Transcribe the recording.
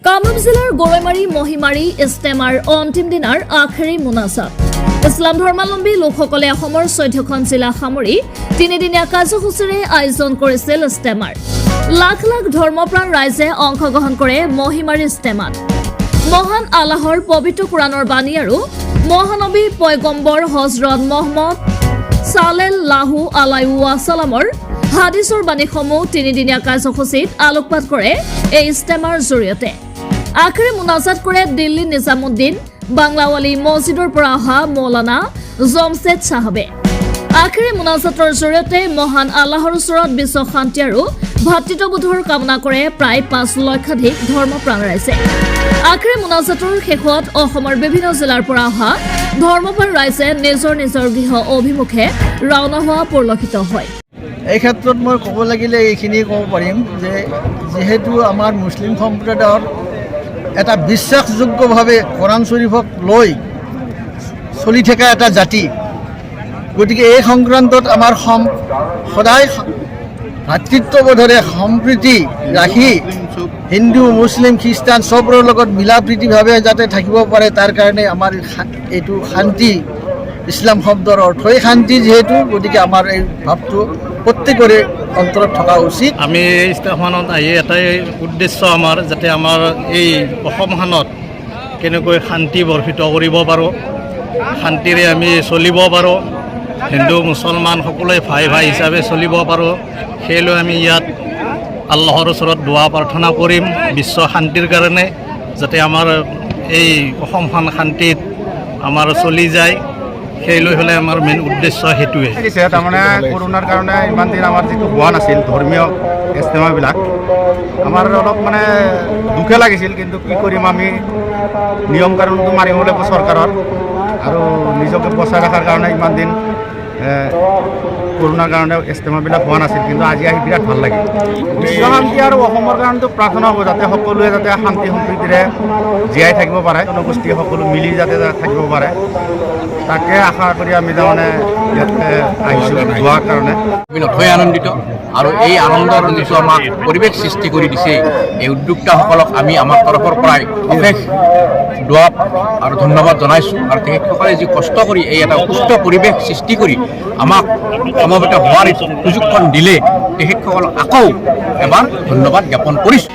কামৰূপ জিলাৰ গৰৈমাৰী মহিমাৰী ইষ্টেমাৰ অন্তিম দিনাৰ আখেৰী মুনাজাত ইছলাম ধৰ্মাৱলম্বী লোকসকলে অসমৰ 14খন জিলা সামৰি তিনিদিনীয়া কাৰ্যসূচীৰে আয়োজন কৰিছিল ইষ্টেমাৰ লাখ লাখ ধৰ্মপ্ৰাণ ৰাইজে অংশগ্ৰহণ কৰে মহিমাৰী ইষ্টেমাত মহান আল্লাহৰ পবিত্ৰ কোৰাণৰ বাণী আৰু মহানবী পয়গম্বৰ হজৰত মহম্মদ সাল্লাল্লাহু আলাইহি ওয়াসাল্লামৰ হাদিছৰ বাণীসমূহ তিনিদিনীয়া কাৰ্যসূচীত আলোকপাত কৰে এই ইষ্টেমাৰ জৰিয়তে আখেৰী মুনাজাত কৰে দিল্লী নিজামুদ্দিন বাংলাৱালী মছজিদৰ পৰা অহা মৌলানা জমছেদ চাহাবে আখেৰী মুনাজাতৰ জৰিয়তে মহান আল্লাহৰ ওচৰত বিশ্ব শান্তি আৰু ভাতৃত্ববোধৰ কামনা কৰে প্ৰায় 5 লক্ষাধিক ধৰ্মপ্ৰাণ ৰাইজে আখেৰী মুনাজাতৰ শেষত অসমৰ বিভিন্ন জিলাৰ পৰা অহা ধৰ্মপ্ৰাণ ৰাইজে নিজৰ নিজৰ গৃহ অভিমুখে ৰাওনা হোৱা পৰিলক্ষিত হয় এই ক্ষেত্ৰত মই ক'ব লাগিলে এইখিনি ক'ব পাৰিম যে যেহেতু আমাৰ মুছলিম সম্প্ৰদায়ৰ এটা বিশ্বাসযোগ্যভাৱে কোৰাণ শৰীফক লৈ চলি থকা এটা জাতি গতিকে এই সংক্ৰান্তত আমাৰ সদায় ভাতৃত্ববোধৰে সম্প্ৰীতি ৰাখি হিন্দু মুছলিম খ্ৰীষ্টান চবৰে লগত মিলা প্ৰীতিভাৱে যাতে থাকিব পাৰে তাৰ কাৰণে আমাৰ এইটো শান্তি ইছলাম শব্দৰ অৰ্থই শান্তি যেহেতু গতিকে আমাৰ এই ভাৱটো প্ৰত্যেকৰে অন্তৰত থকা উচিত আমি ইষ্টেমাখনত আহি এটাই উদ্দেশ্য আমাৰ যাতে আমাৰ এই অসমখনত কেনেকৈ শান্তি বৰ্ষিত কৰিব পাৰোঁ শান্তিৰে আমি চলিব পাৰোঁ হিন্দু মুছলমান সকলোৱে ভাই ভাই হিচাপে চলিব পাৰোঁ সেইলৈ আমি ইয়াত আল্লাহৰ ওচৰত দোৱা প্ৰাৰ্থনা কৰিম বিশ্ব শান্তিৰ কাৰণে যাতে আমাৰ এই অসমখন শান্তিত আমাৰ চলি যায় সেইলৈ হ'লে আমাৰ মেইন উদ্দেশ্য সেইটোৱে তাৰমানে কৰোণাৰ কাৰণে ইমান দিন আমাৰ যিটো হোৱা নাছিল ধৰ্মীয় ইষ্টেমাবিলাক আমাৰ অলপ মানে দুখে লাগিছিল কিন্তু কি কৰিম আমি নিয়ম কানুনটো মানিব লাগিব চৰকাৰৰ আৰু নিজকে বচাই ৰখাৰ কাৰণে ইমান দিন কৰোণাৰ কাৰণে ইষ্টেমাবিলাক হোৱা নাছিল কিন্তু আজি আহি বিৰাট ভাল লাগিল বিশ্ব শান্তি আৰু অসমৰ কাৰণেতো প্ৰাৰ্থনা হ'ব যাতে সকলোৱে যাতে শান্তি সম্প্ৰীতিৰে জীয়াই থাকিব পাৰে জনগোষ্ঠী সকলো মিলি যাতে থাকিব পাৰে তাকে আশা কৰি আমি তাৰমানে ইয়াতে আহিছোঁ যোৱাৰ কাৰণে আমি নথৈ আনন্দিত আৰু এই আনন্দৰ যিটো আমাক পৰিৱেশ সৃষ্টি কৰি দিছে এই উদ্যোক্তাসকলক আমি আমাৰ তৰফৰ পৰাই অশেষ দোৱা আৰু ধন্যবাদ জনাইছোঁ আৰু তেখেতসকলে যি কষ্ট কৰি এই এটা সুস্থ পৰিৱেশ সৃষ্টি কৰি আমাক সমবেত হোৱাৰ সুযোগখন দিলে তেখেতসকলক আকৌ এবাৰ ধন্যবাদ জ্ঞাপন কৰিছোঁ।